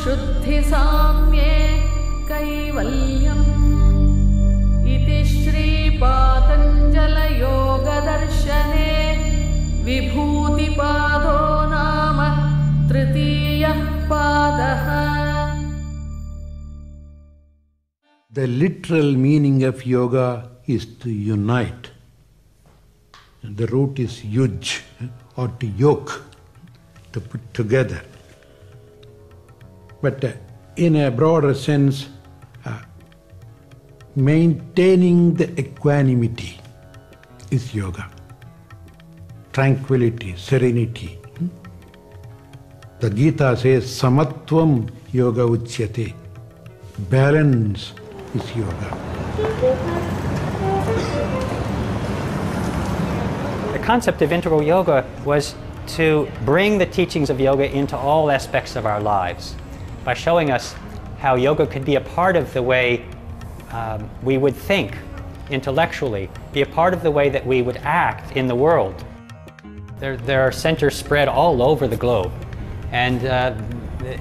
शुद्धि साम्ये कैवल्यम् इति श्री पातञ्जल योग दर्शने विभूतिपादो नाम तृतीयः पादः. The literal meaning of yoga is to unite. The root is yuj, or to yoke, to put together. But in a broader sense, maintaining the equanimity is yoga. Tranquility, serenity. The Gita says, samatvam yoga uchyate. Balance is yoga. The concept of integral yoga was to bring the teachings of yoga into all aspects of our lives by showing us how yoga could be a part of the way we would think intellectually, be a part of the way that we would act in the world. There are centers spread all over the globe, and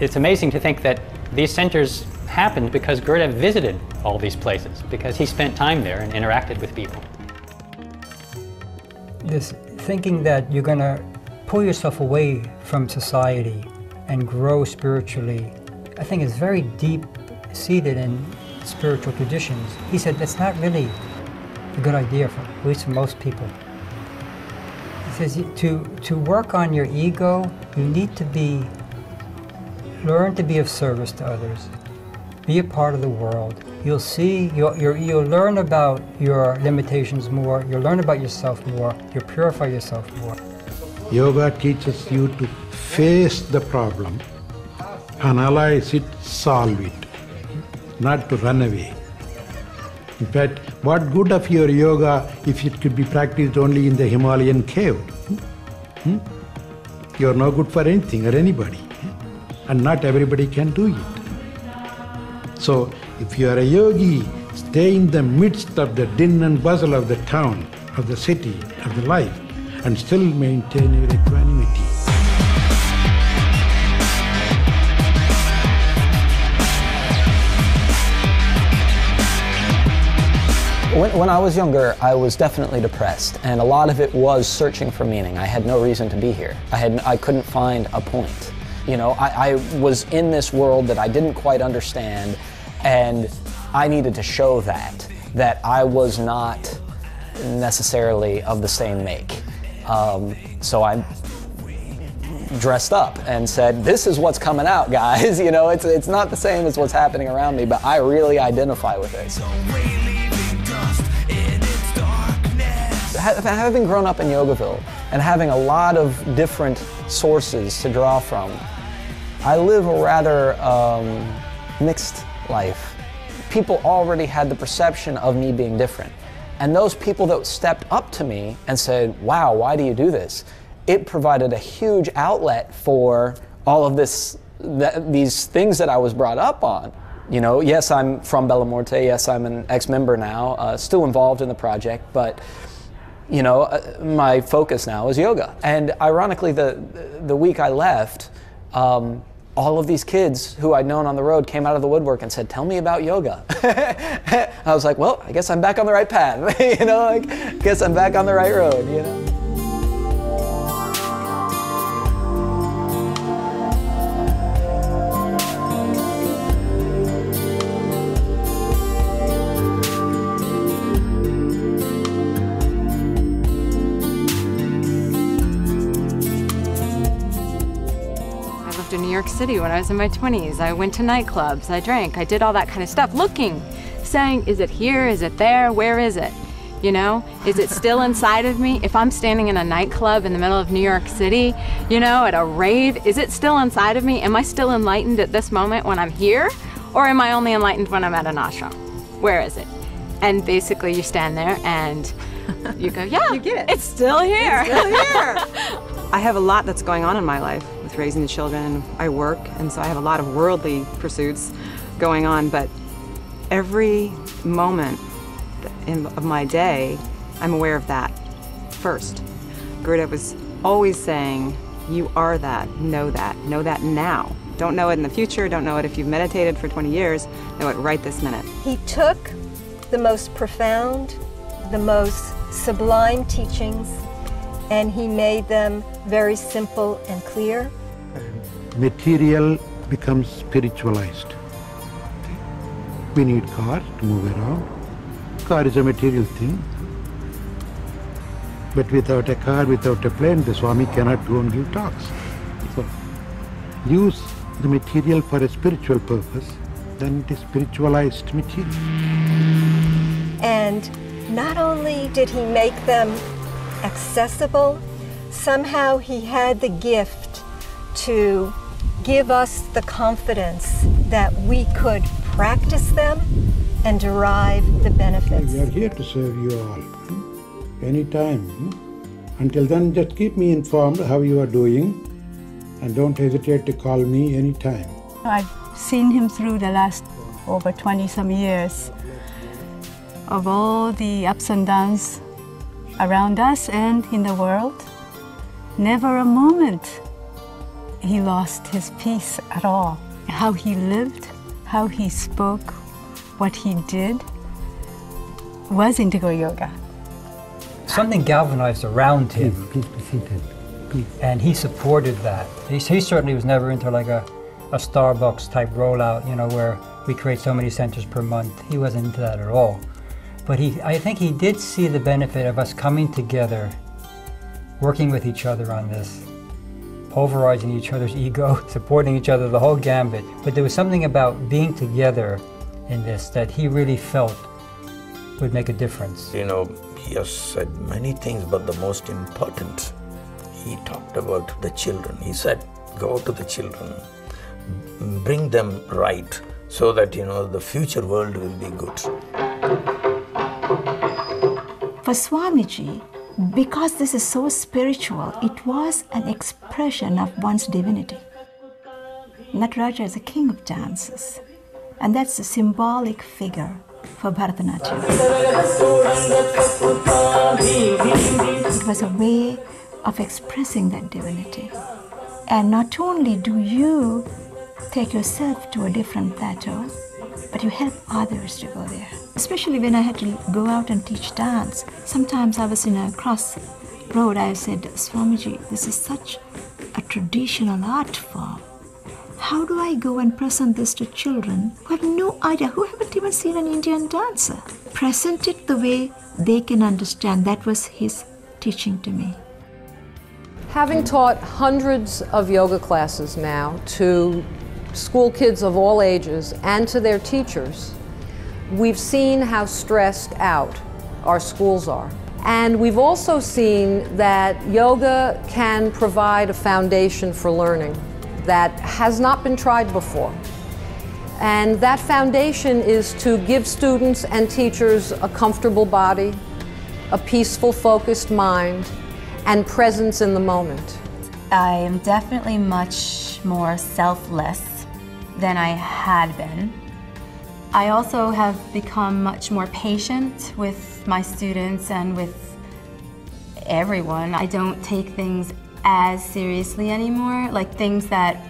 it's amazing to think that these centers happened because Gurudev visited all these places, because he spent time there and interacted with people. This thinking that you're going to pull yourself away from society and grow spiritually, I think is very deep-seated in spiritual traditions. He said that's not really a good idea, at least for most people. He says to work on your ego, you need to learn to be of service to others. Be a part of the world. You'll see, you'll learn about your limitations more, you'll learn about yourself more, you'll purify yourself more. Yoga teaches you to face the problem, analyze it, solve it, not to run away. In fact, what good of your yoga if it could be practiced only in the Himalayan cave? You're no good for anything or anybody, and not everybody can do it. So, if you are a yogi, stay in the midst of the din and bustle of the town, of the city, of the life, and still maintain your equanimity. When I was younger, I was definitely depressed, and a lot of it was searching for meaning. I had no reason to be here. I couldn't find a point. You know, I was in this world that I didn't quite understand, and I needed to show that I was not necessarily of the same make. So I dressed up and said, this is what's coming out, guys. You know, it's not the same as what's happening around me, but I really identify with it. Having grown up in Yogaville and having a lot of different sources to draw from, I live a rather mixed life. People already had the perception of me being different. And those people that stepped up to me and said, wow, why do you do this? It provided a huge outlet for all of these things that I was brought up on. You know, yes, I'm from Bella Morte, yes, I'm an ex-member now, still involved in the project, but you know, my focus now is yoga. And ironically, the week I left, all of these kids who I'd known on the road came out of the woodwork and said, tell me about yoga. I was like, well, I guess I'm back on the right path. You know, like, I guess I'm back on the right road, you know. In New York City when I was in my 20s. I went to nightclubs, I drank, I did all that kind of stuff, looking, saying, is it here, is it there, where is it? You know, is it still inside of me? If I'm standing in a nightclub in the middle of New York City, you know, at a rave, is it still inside of me? Am I still enlightened at this moment when I'm here? Or am I only enlightened when I'm at an ashram? Where is it? And basically you stand there and you go, yeah, you get it. It's still here. It's still here. I have a lot that's going on in my life with raising the children. I work, and so I have a lot of worldly pursuits going on, but every moment of my day, I'm aware of that first. Gurudev was always saying, you are that know that now. Don't know it in the future, don't know it if you've meditated for 20 years, know it right this minute. He took the most profound, the most sublime teachings, and he made them very simple and clear. Material becomes spiritualized. We need cars to move around. Car is a material thing. But without a car, without a plane, the Swami cannot go and give talks. So use the material for a spiritual purpose, then it is spiritualized material. And not only did he make them accessible, somehow he had the gift to give us the confidence that we could practice them and derive the benefits. We are here to serve you all, anytime. Until then, just keep me informed how you are doing, and don't hesitate to call me anytime. I've seen him through the last over 20-some years of all the ups and downs around us and in the world. Never a moment he lost his peace at all. How he lived, how he spoke, what he did was integral yoga. Something galvanized around him. Please be seated. Please. And he supported that. He certainly was never into like a Starbucks type rollout, you know, where we create so many centers per month. He wasn't into that at all. But I think he did see the benefit of us coming together, working with each other on this, pulverizing each other's ego, supporting each other, the whole gambit. But there was something about being together in this that he really felt would make a difference. You know, he has said many things, but the most important, he talked about the children. He said, go to the children, bring them right, so that, you know, the future world will be good. For Swamiji, because this is so spiritual, it was an expression of one's divinity. Nataraja is a king of dances, and that's a symbolic figure for Bharatanatyam. It was a way of expressing that divinity. And not only do you take yourself to a different plateau, but you help others to go there. Especially when I had to go out and teach dance. Sometimes I was in a crossroad, I said, Swamiji, this is such a traditional art form. How do I go and present this to children who have no idea, who haven't even seen an Indian dancer? Present it the way they can understand. That was his teaching to me. Having taught hundreds of yoga classes now to school kids of all ages and to their teachers, we've seen how stressed out our schools are. And we've also seen that yoga can provide a foundation for learning that has not been tried before. And that foundation is to give students and teachers a comfortable body, a peaceful, focused mind, and presence in the moment. I am definitely much more selfless than I had been. I also have become much more patient with my students and with everyone. I don't take things as seriously anymore, like things that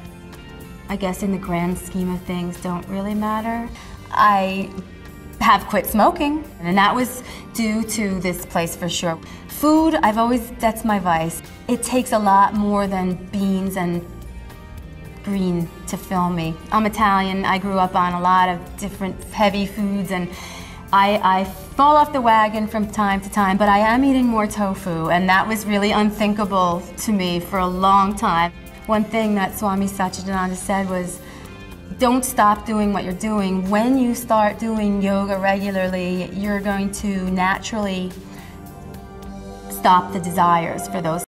I guess in the grand scheme of things don't really matter. I have quit smoking, and that was due to this place for sure. Food, that's my vice. It takes a lot more than beans and green to fill me. I'm Italian, I grew up on a lot of different heavy foods, and I fall off the wagon from time to time, but I am eating more tofu, and that was really unthinkable to me for a long time. One thing that Swami Satchidananda said was, don't stop doing what you're doing. When you start doing yoga regularly, you're going to naturally stop the desires for those